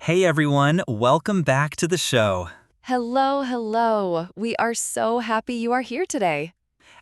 Hey everyone, welcome back to the show. Hello. We are so happy you are here today.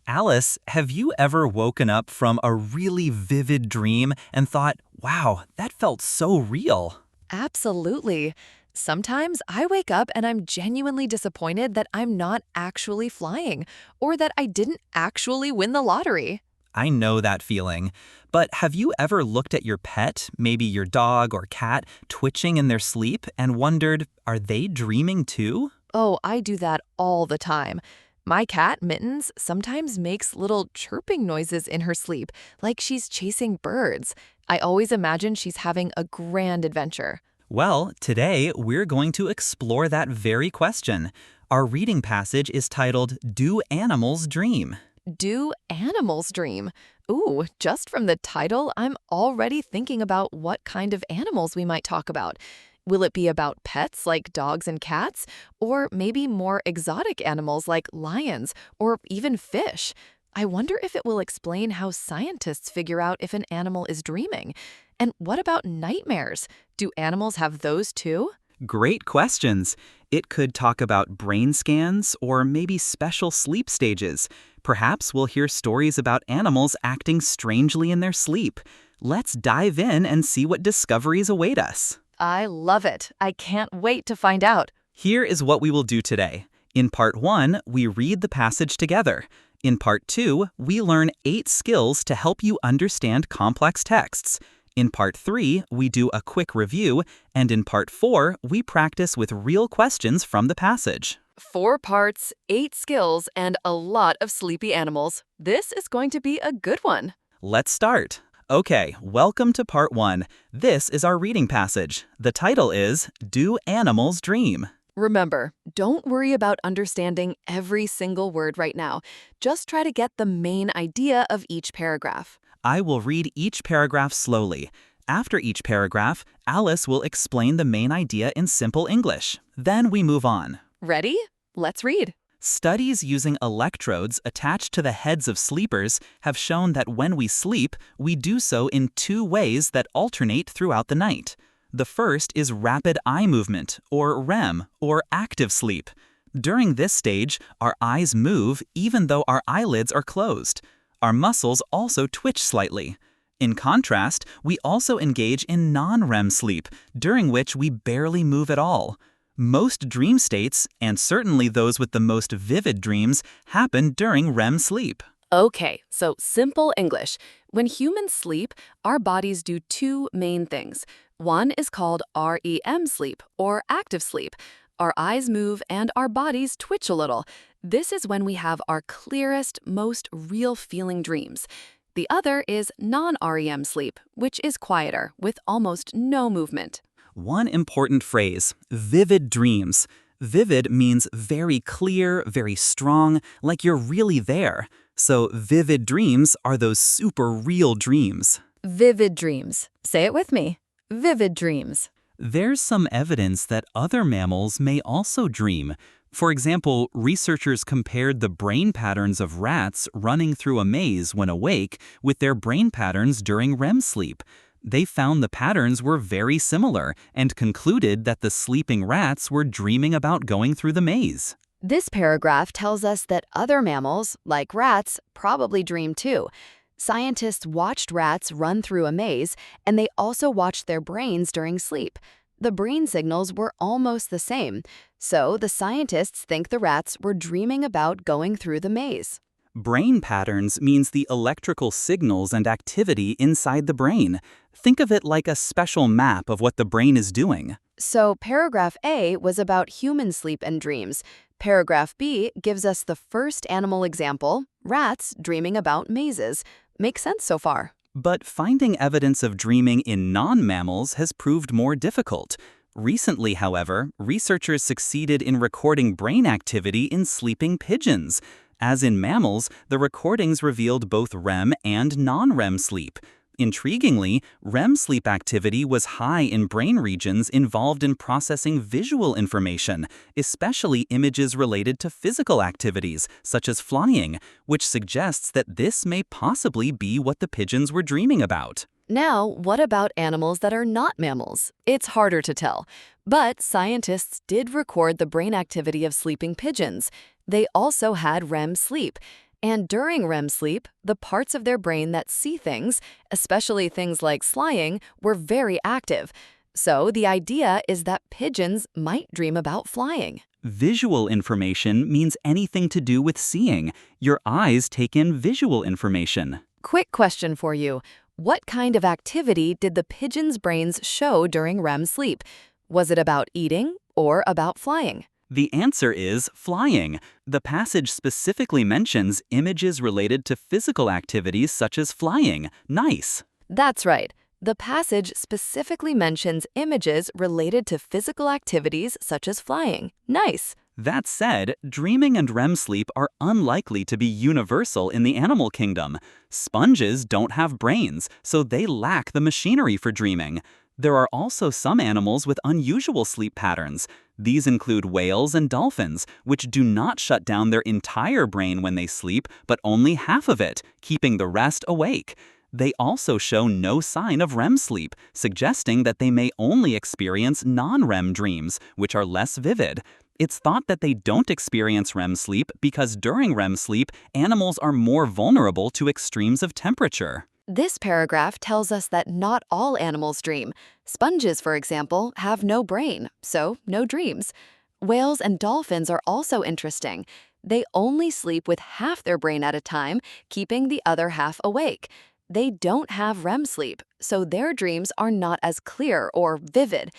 Alice, have you ever woken up from a really vivid dream and thought, wow, that felt so real? Absolutely. Sometimes I wake up and I'm genuinely disappointed that I'm not actually flying or that I didn't actually win the lottery. I know that feeling. But have you ever looked at your pet, maybe your dog or cat, twitching in their sleep and wondered, are they dreaming too? Oh, I do that all the time. My cat, Mittens, sometimes makes little chirping noises in her sleep, like she's chasing birds. I always imagine she's having a grand adventure. Well, today we're going to explore that very question. Our reading passage is titled, Do Animals Dream? Do animals dream? Ooh, just from the title, I'm already thinking about what kind of animals we might talk about. Will it be about pets like dogs and cats? Or maybe more exotic animals like lions or even fish? I wonder if it will explain how scientists figure out if an animal is dreaming. And what about nightmares? Do animals have those too? Great questions. It could talk about brain scans or maybe special sleep stages. Perhaps we'll hear stories about animals acting strangely in their sleep. Let's dive in and see what discoveries await us. I love it. I can't wait to find out. Here is what we will do today. In Part 1, we read the passage together. In Part 2, we learn 8 skills to help you understand complex texts. In Part 3, we do a quick review, and in Part 4, we practice with real questions from the passage. 4 parts, 8 skills, and a lot of sleepy animals. This is going to be a good one. Let's start. Okay, welcome to Part 1. This is our reading passage. The title is, Do Animals Dream? Remember, don't worry about understanding every single word right now. Just try to get the main idea of each paragraph. I will read each paragraph slowly. After each paragraph, Alice will explain the main idea in simple English. Then we move on. Ready? Let's read. Studies using electrodes attached to the heads of sleepers have shown that when we sleep, we do so in 2 ways that alternate throughout the night. The first is rapid eye movement, or REM, or active sleep. During this stage, our eyes move even though our eyelids are closed. Our muscles also twitch slightly. In contrast, we also engage in non-REM sleep, during which we barely move at all. Most dream states, and certainly those with the most vivid dreams, happen during REM sleep. Okay, so simple English. When humans sleep, our bodies do 2 main things. One is called REM sleep, or active sleep. Our eyes move and our bodies twitch a little. This is when we have our clearest, most real-feeling dreams. The other is non-REM sleep, which is quieter, with almost no movement. One important phrase, vivid dreams. Vivid means very clear, very strong, like you're really there. So vivid dreams are those super real dreams. Vivid dreams. Say it with me. Vivid dreams. There's some evidence that other mammals may also dream. For example, researchers compared the brain patterns of rats running through a maze when awake with their brain patterns during REM sleep. They found the patterns were very similar and concluded that the sleeping rats were dreaming about going through the maze. This paragraph tells us that other mammals, like rats, probably dream too. Scientists watched rats run through a maze, and they also watched their brains during sleep. The brain signals were almost the same, so the scientists think the rats were dreaming about going through the maze. Brain patterns means the electrical signals and activity inside the brain. Think of it like a special map of what the brain is doing. So paragraph A was about human sleep and dreams. Paragraph B gives us the first animal example, rats dreaming about mazes. Makes sense so far. But finding evidence of dreaming in non-mammals has proved more difficult. Recently, however, researchers succeeded in recording brain activity in sleeping pigeons. As in mammals, the recordings revealed both REM and non-REM sleep. Intriguingly, REM sleep activity was high in brain regions involved in processing visual information, especially images related to physical activities, such as flying, which suggests that this may possibly be what the pigeons were dreaming about. Now, what about animals that are not mammals? It's harder to tell. But scientists did record the brain activity of sleeping pigeons. They also had REM sleep. And during REM sleep, the parts of their brain that see things, especially things like flying, were very active. So the idea is that pigeons might dream about flying. Visual information means anything to do with seeing. Your eyes take in visual information. Quick question for you. What kind of activity did the pigeons' brains show during REM sleep? Was it about eating or about flying? The answer is flying. The passage specifically mentions images related to physical activities such as flying. Nice. That's right. The passage specifically mentions images related to physical activities such as flying. Nice. That said, dreaming and REM sleep are unlikely to be universal in the animal kingdom. Sponges don't have brains, so they lack the machinery for dreaming. There are also some animals with unusual sleep patterns. These include whales and dolphins, which do not shut down their entire brain when they sleep, but only half of it, keeping the rest awake. They also show no sign of REM sleep, suggesting that they may only experience non-REM dreams, which are less vivid. It's thought that they don't experience REM sleep because during REM sleep, animals are more vulnerable to extremes of temperature. This paragraph tells us that not all animals dream. Sponges, for example, have no brain, so no dreams. Whales and dolphins are also interesting. They only sleep with half their brain at a time, keeping the other half awake. They don't have REM sleep, so their dreams are not as clear or vivid.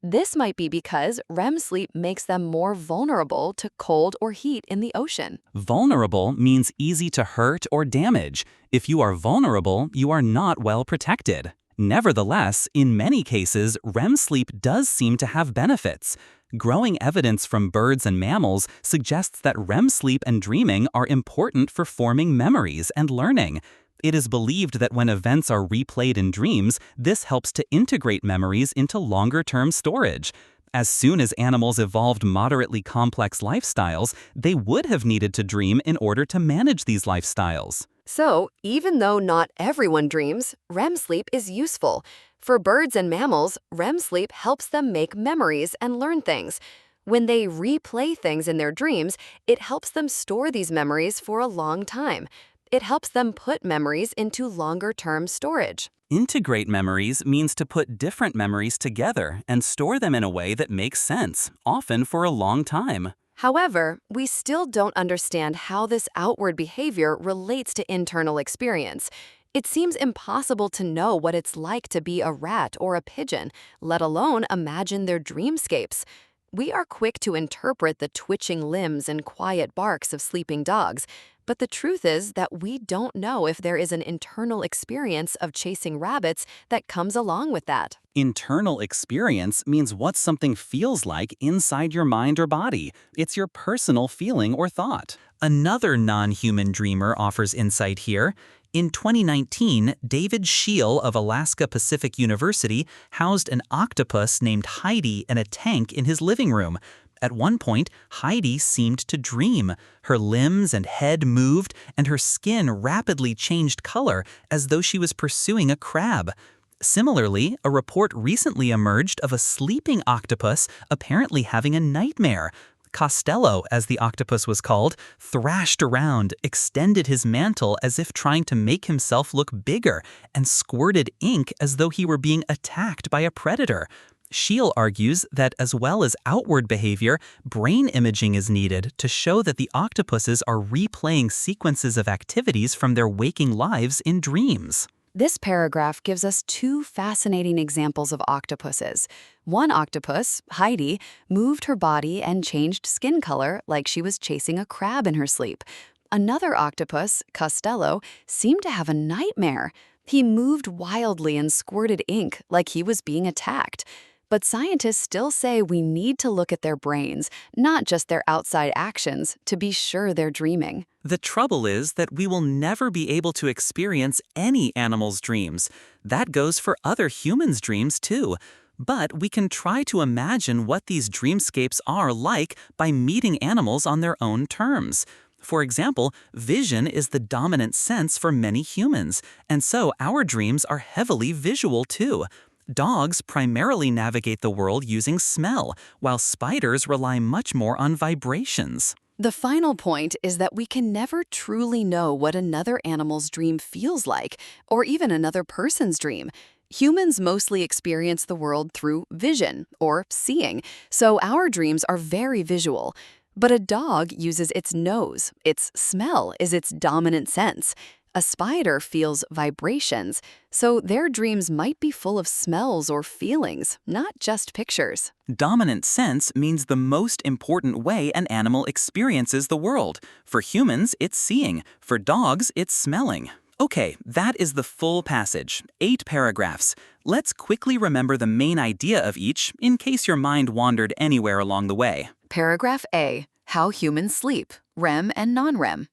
This might be because REM sleep makes them more vulnerable to cold or heat in the ocean. Vulnerable means easy to hurt or damage. If you are vulnerable, you are not well protected. Nevertheless, in many cases, REM sleep does seem to have benefits. Growing evidence from birds and mammals suggests that REM sleep and dreaming are important for forming memories and learning. It is believed that when events are replayed in dreams, this helps to integrate memories into longer-term storage. As soon as animals evolved moderately complex lifestyles, they would have needed to dream in order to manage these lifestyles. So, even though not everyone dreams, REM sleep is useful. For birds and mammals, REM sleep helps them make memories and learn things. When they replay things in their dreams, it helps them store these memories for a long time. It helps them put memories into longer-term storage. Integrate memories means to put different memories together and store them in a way that makes sense, often for a long time. However, we still don't understand how this outward behavior relates to internal experience. It seems impossible to know what it's like to be a rat or a pigeon, let alone imagine their dreamscapes. We are quick to interpret the twitching limbs and quiet barks of sleeping dogs, but the truth is that we don't know if there is an internal experience of chasing rabbits that comes along with that. Internal experience means what something feels like inside your mind or body. It's your personal feeling or thought. Another non-human dreamer offers insight here. In 2019, David Scheel of Alaska Pacific University housed an octopus named Heidi in a tank in his living room. At one point, Heidi seemed to dream. Her limbs and head moved, and her skin rapidly changed color as though she was pursuing a crab. Similarly, a report recently emerged of a sleeping octopus apparently having a nightmare. Costello, as the octopus was called, thrashed around, extended his mantle as if trying to make himself look bigger, and squirted ink as though he were being attacked by a predator. Scheel argues that as well as outward behavior, brain imaging is needed to show that the octopuses are replaying sequences of activities from their waking lives in dreams. This paragraph gives us two fascinating examples of octopuses. One octopus, Heidi, moved her body and changed skin color like she was chasing a crab in her sleep. Another octopus, Costello, seemed to have a nightmare. He moved wildly and squirted ink like he was being attacked. But scientists still say we need to look at their brains, not just their outside actions, to be sure they're dreaming. The trouble is that we will never be able to experience any animal's dreams. That goes for other humans' dreams too. But we can try to imagine what these dreamscapes are like by meeting animals on their own terms. For example, vision is the dominant sense for many humans, and so our dreams are heavily visual too. Dogs primarily navigate the world using smell, while spiders rely much more on vibrations. The final point is that we can never truly know what another animal's dream feels like, or even another person's dream. Humans mostly experience the world through vision, or seeing, so our dreams are very visual. But a dog uses its nose. Its smell is its dominant sense. A spider feels vibrations, so their dreams might be full of smells or feelings, not just pictures. Dominant sense means the most important way an animal experiences the world. For humans, it's seeing. For dogs, it's smelling. Okay, that is the full passage, 8 paragraphs. Let's quickly remember the main idea of each in case your mind wandered anywhere along the way. Paragraph A, how humans sleep, REM and non-REM.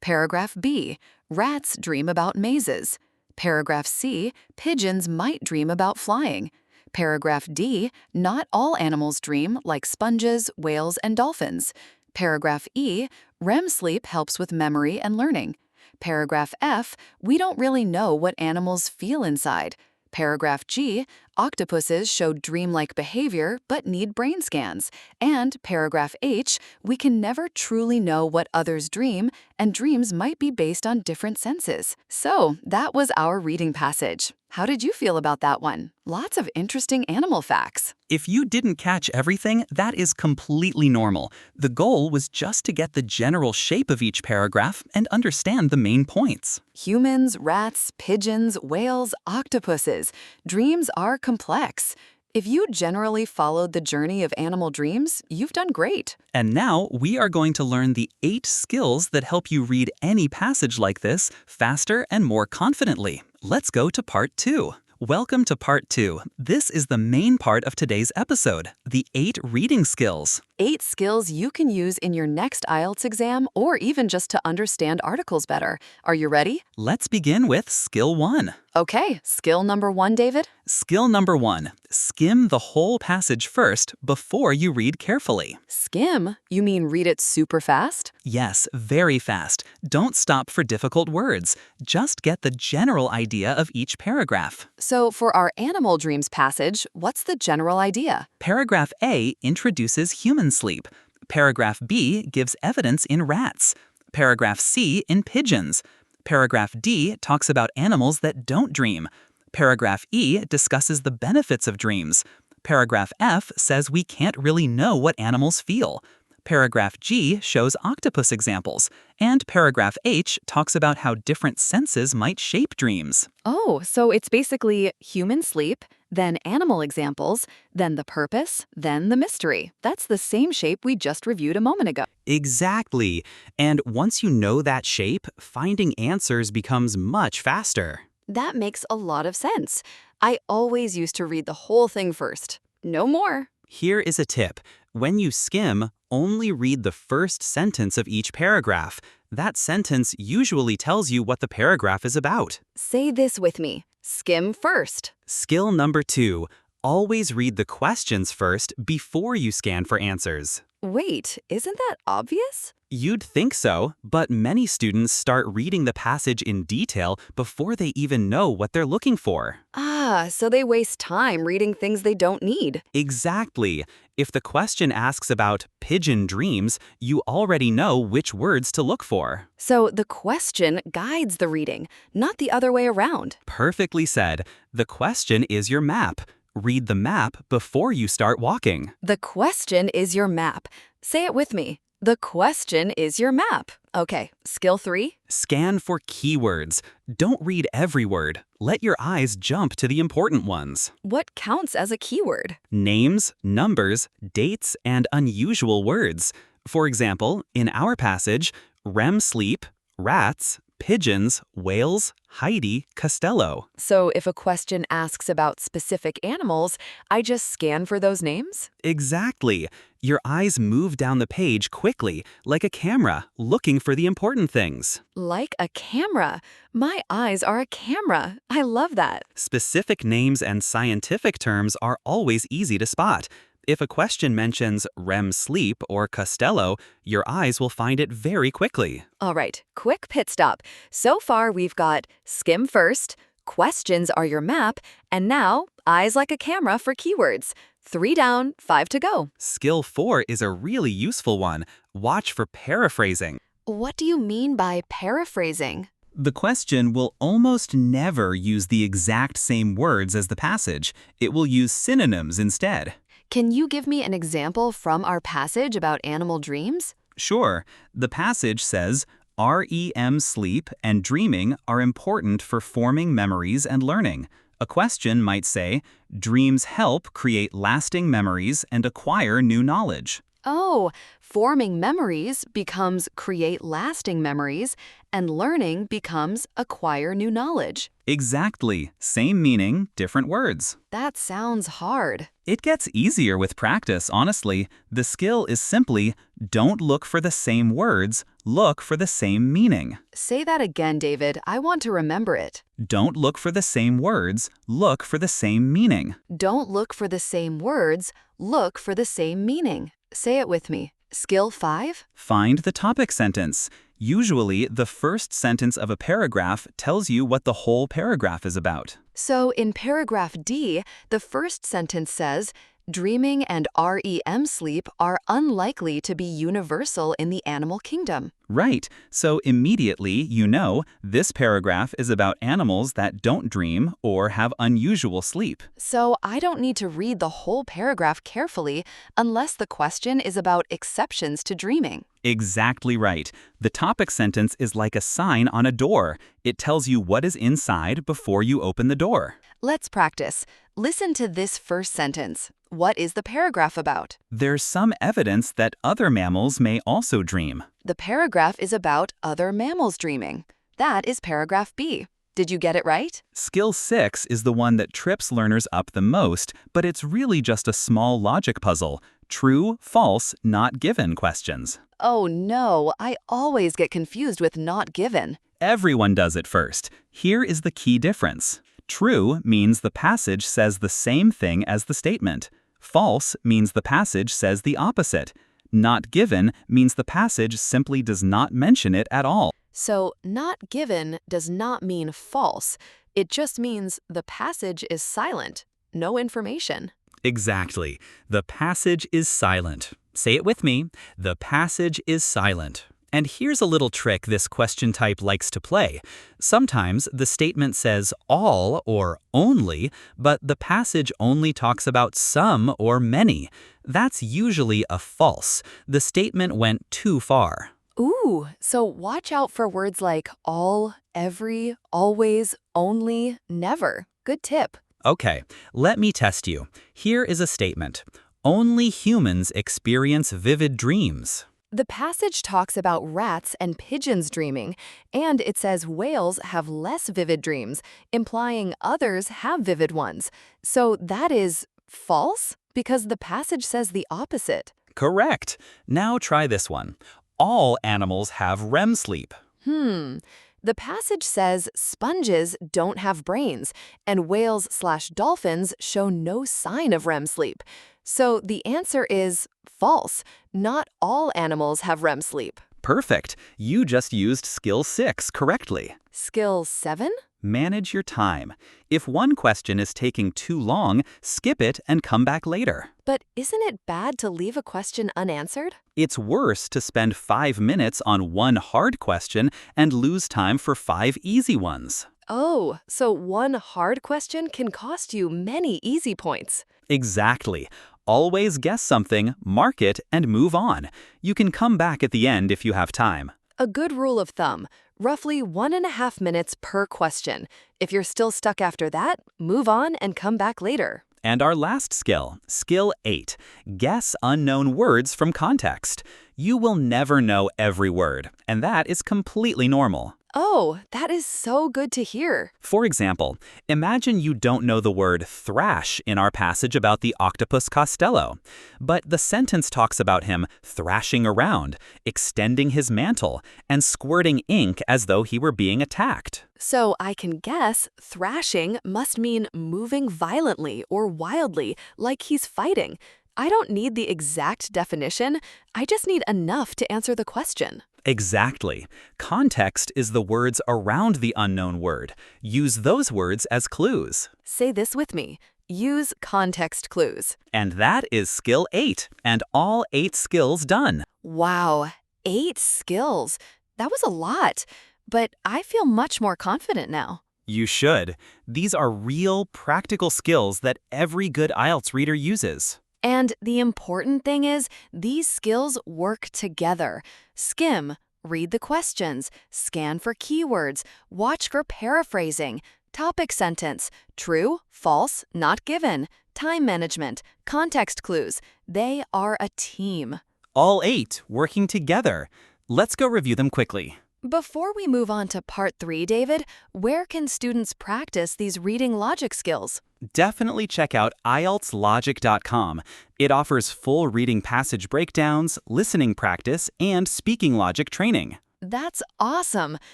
Paragraph B, rats dream about mazes. Paragraph C, pigeons might dream about flying. Paragraph D, not all animals dream, like sponges, whales, and dolphins. Paragraph E, REM sleep helps with memory and learning. Paragraph F, we don't really know what animals feel inside. Paragraph G, octopuses show dreamlike behavior but need brain scans. And paragraph H, we can never truly know what others dream, and dreams might be based on different senses. So, that was our reading passage. How did you feel about that one? Lots of interesting animal facts. If you didn't catch everything, that is completely normal. The goal was just to get the general shape of each paragraph and understand the main points. Humans, rats, pigeons, whales, octopuses. Dreams are complex. If you generally followed the journey of animal dreams, you've done great. And now we are going to learn the 8 skills that help you read any passage like this faster and more confidently. Let's go to part 2. Welcome to part 2. This is the main part of today's episode, the 8 reading skills. 8 skills you can use in your next IELTS exam or even just to understand articles better. Are you ready? Let's begin with skill 1. Okay, skill number 1, David? Skill number 1. Skim the whole passage first before you read carefully. Skim? You mean read it super fast? Yes, very fast. Don't stop for difficult words. Just get the general idea of each paragraph. So for our animal dreams passage, what's the general idea? Paragraph A introduces human sleep. Paragraph B gives evidence in rats. Paragraph C in pigeons. Paragraph D talks about animals that don't dream. Paragraph E discusses the benefits of dreams. Paragraph F says we can't really know what animals feel. Paragraph G shows octopus examples. And paragraph H talks about how different senses might shape dreams. Oh, so it's basically human sleep, then animal examples, then the purpose, then the mystery. That's the same shape we just reviewed a moment ago. Exactly. And once you know that shape, finding answers becomes much faster. That makes a lot of sense. I always used to read the whole thing first. No more. Here is a tip. When you skim, only read the first sentence of each paragraph. That sentence usually tells you what the paragraph is about. Say this with me. Skim first. Skill number 2. Always read the questions first before you scan for answers. Wait, isn't that obvious? You'd think so, but many students start reading the passage in detail before they even know what they're looking for. Ah, so they waste time reading things they don't need. Exactly. If the question asks about pigeon dreams, you already know which words to look for. So the question guides the reading, not the other way around. Perfectly said. The question is your map. Read the map before you start walking. The question is your map. Say it with me. The question is your map. Okay, skill 3. Scan for keywords. Don't read every word. Let your eyes jump to the important ones. What counts as a keyword? Names, numbers, dates, and unusual words. For example, in our passage, REM sleep, rats, pigeons, whales, Heidi, Costello. So if a question asks about specific animals, I just scan for those names? Exactly. Your eyes move down the page quickly, like a camera, looking for the important things. Like a camera. My eyes are a camera. I love that. Specific names and scientific terms are always easy to spot. If a question mentions REM sleep or Costello, your eyes will find it very quickly. All right, quick pit stop. So far, we've got skim first, questions are your map, and now eyes like a camera for keywords. 3 down, 5 to go. Skill 4 is a really useful one. Watch for paraphrasing. What do you mean by paraphrasing? The question will almost never use the exact same words as the passage. It will use synonyms instead. Can you give me an example from our passage about animal dreams? Sure. The passage says, REM sleep and dreaming are important for forming memories and learning. A question might say, dreams help create lasting memories and acquire new knowledge. Oh, forming memories becomes create lasting memories, and learning becomes acquire new knowledge. Exactly. Same meaning, different words. That sounds hard. It gets easier with practice, honestly. The skill is simply, don't look for the same words, look for the same meaning. Say that again, David. I want to remember it. Don't look for the same words, look for the same meaning. Don't look for the same words, look for the same meaning. Say it with me. Skill 5? Find the topic sentence. Usually, the first sentence of a paragraph tells you what the whole paragraph is about. So in paragraph D, the first sentence says, dreaming and REM sleep are unlikely to be universal in the animal kingdom. Right. So immediately, you know, this paragraph is about animals that don't dream or have unusual sleep. So I don't need to read the whole paragraph carefully unless the question is about exceptions to dreaming. Exactly right. The topic sentence is like a sign on a door. It tells you what is inside before you open the door. Let's practice. Listen to this first sentence. What is the paragraph about? There's some evidence that other mammals may also dream. The paragraph is about other mammals dreaming. That is paragraph B. Did you get it right? Skill 6 is the one that trips learners up the most, but it's really just a small logic puzzle. True, false, not given questions. Oh no, I always get confused with not given. Everyone does it first. Here is the key difference. True means the passage says the same thing as the statement. False means the passage says the opposite. Not given means the passage simply does not mention it at all. So, not given does not mean false. It just means the passage is silent. No information. Exactly. The passage is silent. Say it with me. The passage is silent. And here's a little trick this question type likes to play. Sometimes the statement says all or only, but the passage only talks about some or many. That's usually a false. The statement went too far. Ooh, so watch out for words like all, every, always, only, never. Good tip. Okay, let me test you. Here is a statement. Only humans experience vivid dreams. The passage talks about rats and pigeons dreaming, and it says whales have less vivid dreams, implying others have vivid ones. So that is false, because the passage says the opposite. Correct. Now try this one. All animals have REM sleep. The passage says sponges don't have brains, and whales/dolphins show no sign of REM sleep. So the answer is false. Not all animals have REM sleep. Perfect. You just used skill 6 correctly. Skill 7? Manage your time. If one question is taking too long, skip it and come back later. But isn't it bad to leave a question unanswered? It's worse to spend 5 minutes on one hard question and lose time for 5 easy ones. Oh, so one hard question can cost you many easy points. Exactly. Always guess something, mark it, and move on. You can come back at the end if you have time. A good rule of thumb, roughly 1.5 minutes per question. If you're still stuck after that, move on and come back later. And our last skill, skill 8, guess unknown words from context. You will never know every word, and that is completely normal. Oh, that is so good to hear. For example, imagine you don't know the word thrash in our passage about the octopus Costello, but the sentence talks about him thrashing around, extending his mantle, and squirting ink as though he were being attacked. So I can guess thrashing must mean moving violently or wildly, like he's fighting. I don't need the exact definition. I just need enough to answer the question. Exactly. Context is the words around the unknown word. Use those words as clues. Say this with me. Use context clues. And that is skill 8, and all 8 skills done. Wow, 8 skills. That was a lot, but I feel much more confident now. You should. These are real, practical skills that every good IELTS reader uses. And the important thing is, these skills work together. Skim, read the questions, scan for keywords, watch for paraphrasing, topic sentence, true, false, not given, time management, context clues. They are a team. All 8 working together. Let's go review them quickly. Before we move on to part 3, David, where can students practice these reading logic skills? Definitely check out IELTSlogic.com. It offers full reading passage breakdowns, listening practice, and speaking logic training. That's awesome!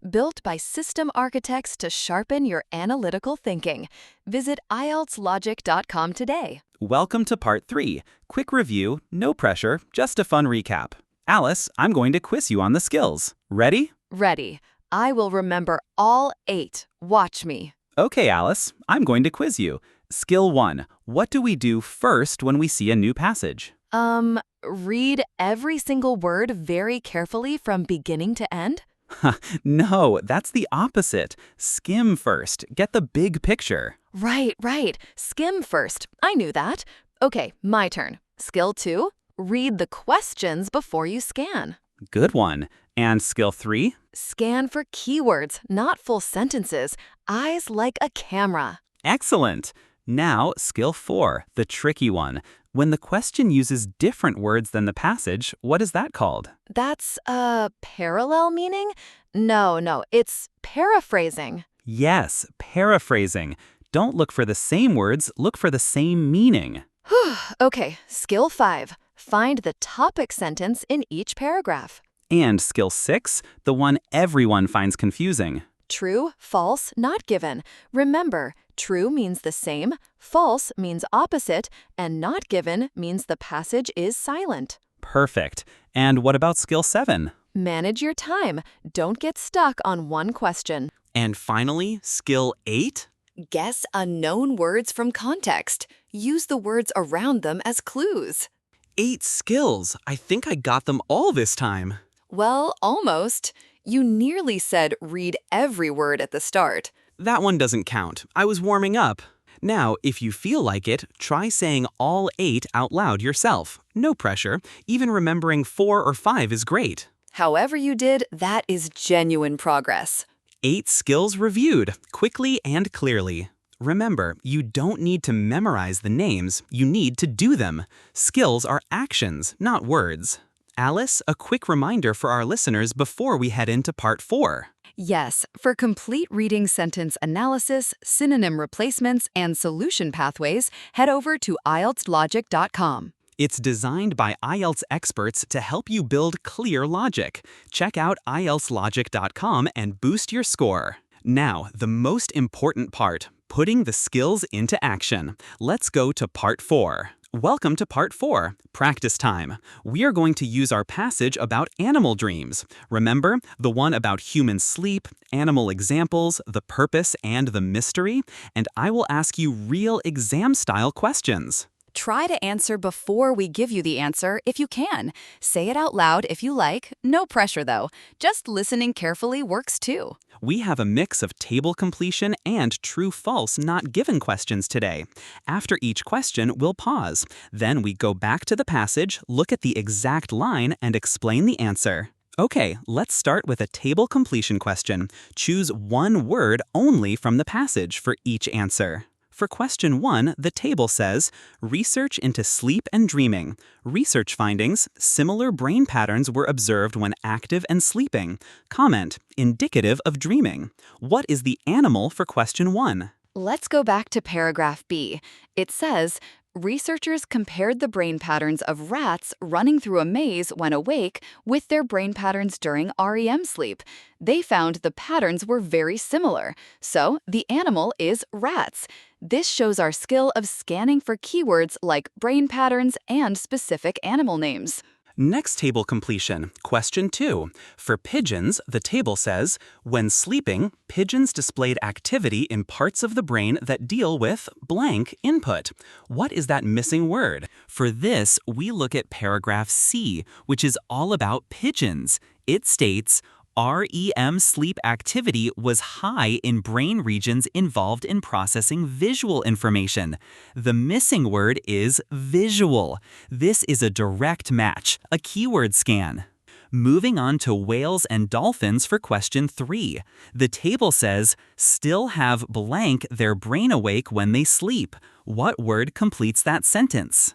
Built by system architects to sharpen your analytical thinking. Visit IELTSlogic.com today. Welcome to part 3. Quick review, no pressure, just a fun recap. Alice, I'm going to quiz you on the skills. Ready? Ready. I will remember all 8. Watch me. Okay, Alice, I'm going to quiz you. Skill 1. What do we do first when we see a new passage? Read every single word very carefully from beginning to end? No, that's the opposite. Skim first. Get the big picture. Right. Skim first. I knew that. Okay, my turn. Skill 2. Read the questions before you scan. Good one. And skill 3? Scan for keywords, not full sentences. Eyes like a camera. Excellent. Now, skill 4, the tricky one. When the question uses different words than the passage, what is that called? That's parallel meaning? No, it's paraphrasing. Yes, paraphrasing. Don't look for the same words, look for the same meaning. Okay, skill 5. Find the topic sentence in each paragraph. And skill 6, the one everyone finds confusing. True, false, not given. Remember, true means the same, false means opposite, and not given means the passage is silent. Perfect. And what about skill 7? Manage your time. Don't get stuck on one question. And finally, skill 8? Guess unknown words from context. Use the words around them as clues. 8 skills. I think I got them all this time. Well, almost. You nearly said read every word at the start. That one doesn't count. I was warming up. Now, if you feel like it, try saying all 8 out loud yourself. No pressure. Even remembering 4 or 5 is great. However you did, that is genuine progress. 8 skills reviewed, quickly and clearly. Remember, you don't need to memorize the names, you need to do them. Skills are actions, not words. Alice, a quick reminder for our listeners before we head into part 4. Yes, for complete reading sentence analysis, synonym replacements, and solution pathways, head over to IELTSlogic.com. It's designed by IELTS experts to help you build clear logic. Check out IELTSlogic.com and boost your score. Now, the most important part, putting the skills into action. Let's go to part 4. Welcome to part 4, practice time. We are going to use our passage about animal dreams. Remember, the one about human sleep, animal examples, the purpose, and the mystery? And I will ask you real exam-style questions. Try to answer before we give you the answer if you can. Say it out loud if you like. No pressure, though. Just listening carefully works too. We have a mix of table completion and true-false not given questions today. After each question, we'll pause. Then we go back to the passage, look at the exact line, and explain the answer. Okay, let's start with a table completion question. Choose one word only from the passage for each answer. For question 1, the table says, research into sleep and dreaming. Research findings, similar brain patterns were observed when active and sleeping. Comment, indicative of dreaming. What is the animal for question 1? Let's go back to paragraph B. It says, researchers compared the brain patterns of rats running through a maze when awake with their brain patterns during REM sleep. They found the patterns were very similar, so the animal is rats. This shows our skill of scanning for keywords like brain patterns and specific animal names. Next table completion, question 2. For pigeons, the table says, when sleeping, pigeons displayed activity in parts of the brain that deal with blank input. What is that missing word? For this, we look at paragraph C, which is all about pigeons. It states, REM sleep activity was high in brain regions involved in processing visual information. The missing word is visual. This is a direct match, a keyword scan. Moving on to whales and dolphins for question 3. The table says, still have blank their brain awake when they sleep. What word completes that sentence?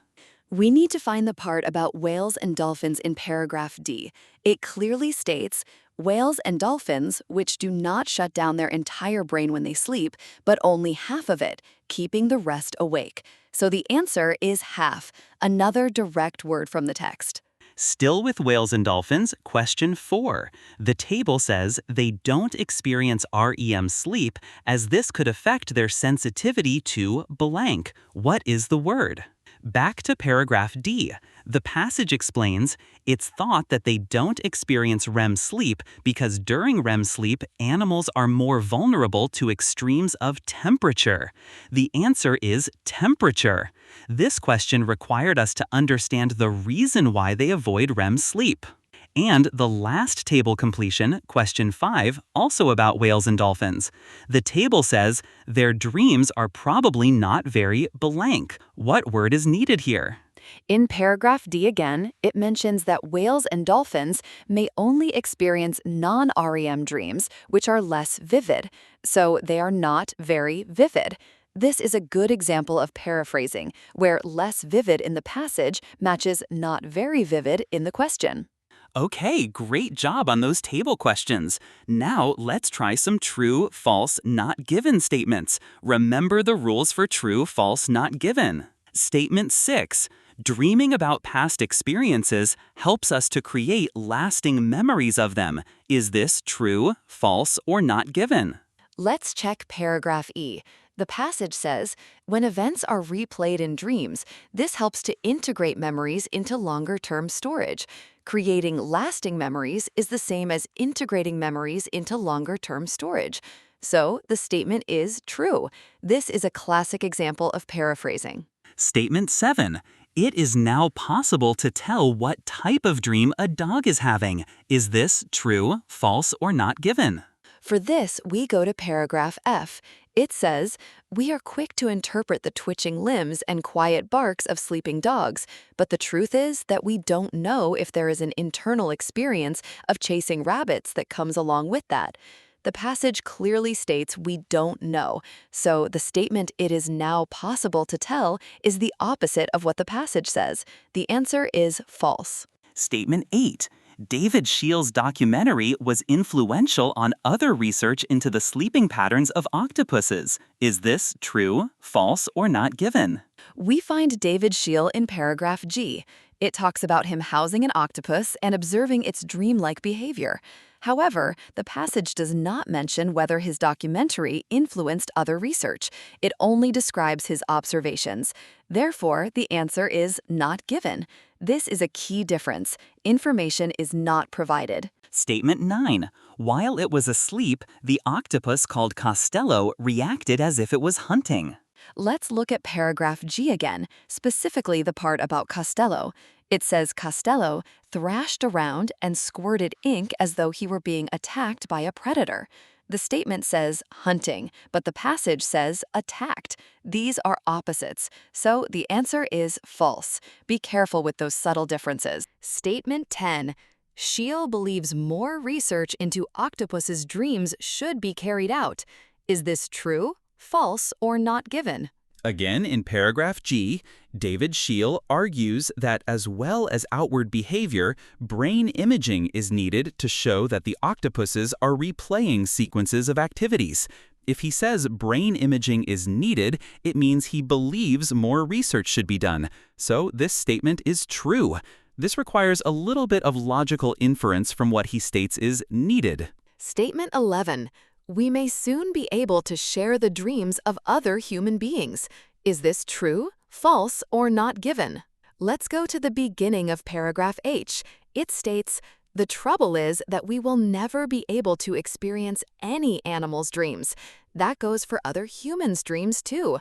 We need to find the part about whales and dolphins in paragraph D. It clearly states, whales and dolphins, which do not shut down their entire brain when they sleep, but only half of it, keeping the rest awake. So the answer is half, another direct word from the text. Still with whales and dolphins, question 4. The table says they don't experience REM sleep as this could affect their sensitivity to blank. What is the word? Back to paragraph D. The passage explains, it's thought that they don't experience REM sleep because during REM sleep, animals are more vulnerable to extremes of temperature. The answer is temperature. This question required us to understand the reason why they avoid REM sleep. And the last table completion, question 5, also about whales and dolphins. The table says their dreams are probably not very blank. What word is needed here? In paragraph D again, it mentions that whales and dolphins may only experience non-REM dreams, which are less vivid, so they are not very vivid. This is a good example of paraphrasing, where less vivid in the passage matches not very vivid in the question. Okay, great job on those table questions. Now let's try some true, false, not given statements. Remember the rules for true, false, not given. Statement 6. Dreaming about past experiences helps us to create lasting memories of them. Is this true, false, or not given? Let's check paragraph E. The passage says, when events are replayed in dreams, this helps to integrate memories into longer-term storage. Creating lasting memories is the same as integrating memories into longer-term storage. So the statement is true. This is a classic example of paraphrasing. Statement 7. It is now possible to tell what type of dream a dog is having. Is this true, false, or not given? For this, we go to paragraph F. It says, we are quick to interpret the twitching limbs and quiet barks of sleeping dogs, but the truth is that we don't know if there is an internal experience of chasing rabbits that comes along with that. The passage clearly states we don't know, so the statement it is now possible to tell is the opposite of what the passage says. The answer is false. Statement 8. David Sheil's documentary was influential on other research into the sleeping patterns of octopuses. Is this true, false, or not given? We find David Sheil in paragraph G. It talks about him housing an octopus and observing its dreamlike behavior. However, the passage does not mention whether his documentary influenced other research. It only describes his observations. Therefore, the answer is not given. This is a key difference. Information is not provided. Statement 9. While it was asleep, the octopus called Costello reacted as if it was hunting. Let's look at paragraph G again, specifically the part about Costello. It says Costello thrashed around and squirted ink as though he were being attacked by a predator. The statement says hunting, but the passage says attacked. These are opposites, so the answer is false. Be careful with those subtle differences. Statement 10. Sheil believes more research into octopus's dreams should be carried out. Is this true, false, or not given? Again, in paragraph G, David Sheil argues that as well as outward behavior, brain imaging is needed to show that the octopuses are replaying sequences of activities. If he says brain imaging is needed, it means he believes more research should be done. So this statement is true. This requires a little bit of logical inference from what he states is needed. Statement 11. We may soon be able to share the dreams of other human beings. Is this true, false, or not given? Let's go to the beginning of paragraph H. It states, the trouble is that we will never be able to experience any animal's dreams. That goes for other humans' dreams too.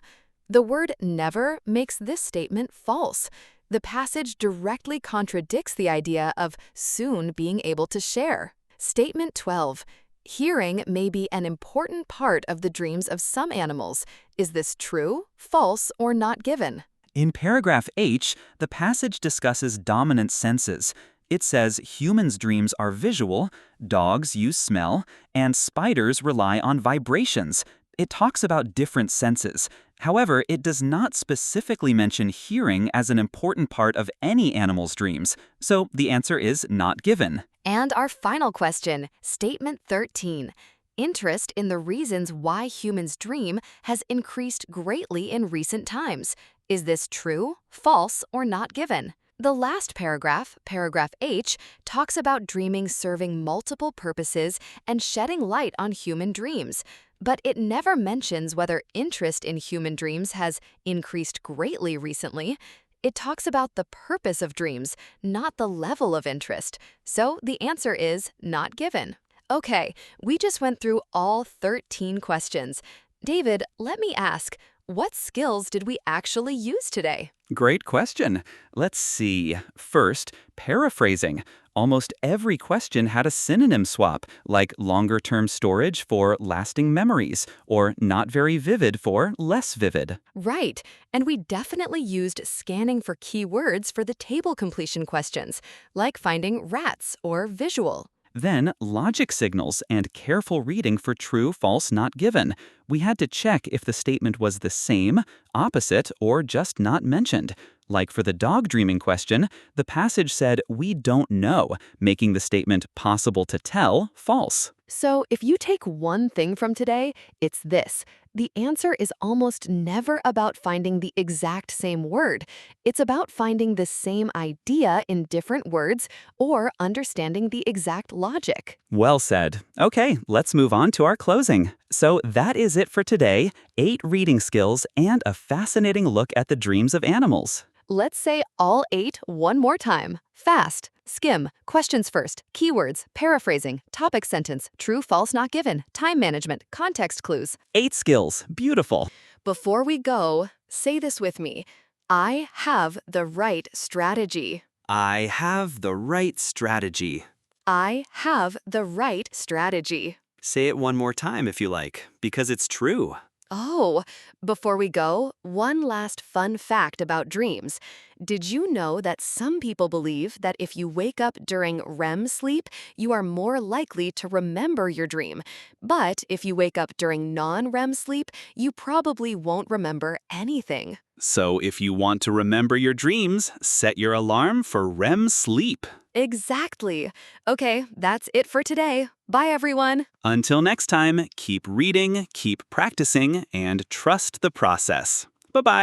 The word never makes this statement false. The passage directly contradicts the idea of soon being able to share. Statement 12. Hearing may be an important part of the dreams of some animals. Is this true, false, or not given? In paragraph H, the passage discusses dominant senses. It says humans' dreams are visual, dogs use smell, and spiders rely on vibrations. It talks about different senses. However, it does not specifically mention hearing as an important part of any animal's dreams, so the answer is not given. And our final question, Statement 13. Interest in the reasons why humans dream has increased greatly in recent times. Is this true, false, or not given? The last paragraph, paragraph H, talks about dreaming serving multiple purposes and shedding light on human dreams. But it never mentions whether interest in human dreams has increased greatly recently. It talks about the purpose of dreams, not the level of interest. So the answer is not given. Okay, we just went through all 13 questions. David, let me ask, what skills did we actually use today? Great question. Let's see. First, paraphrasing. Almost every question had a synonym swap, like longer-term storage for lasting memories, or not very vivid for less vivid. Right, and we definitely used scanning for keywords for the table completion questions, like finding rats or visual. Then, logic signals and careful reading for true, false, not given. We had to check if the statement was the same, opposite, or just not mentioned. Like for the dog dreaming question, the passage said, "We don't know," making the statement possible to tell false. So if you take one thing from today, it's this. The answer is almost never about finding the exact same word. It's about finding the same idea in different words or understanding the exact logic. Well said. Okay, let's move on to our closing. So that is it for today. 8 reading skills and a fascinating look at the dreams of animals. Let's say all 8 one more time. Fast. Skim. Questions first. Keywords. Paraphrasing. Topic sentence. True, false, not given. Time management. Context clues. 8 skills. Beautiful. Before we go, say this with me. I have the right strategy. I have the right strategy. I have the right strategy. Say it one more time if you like, because it's true. Oh, before we go, one last fun fact about dreams. Did you know that some people believe that if you wake up during REM sleep, you are more likely to remember your dream? But if you wake up during non-REM sleep, you probably won't remember anything. So if you want to remember your dreams, set your alarm for REM sleep. Exactly. Okay, that's it for today. Bye, everyone. Until next time, keep reading, keep practicing, and trust the process. Bye-bye.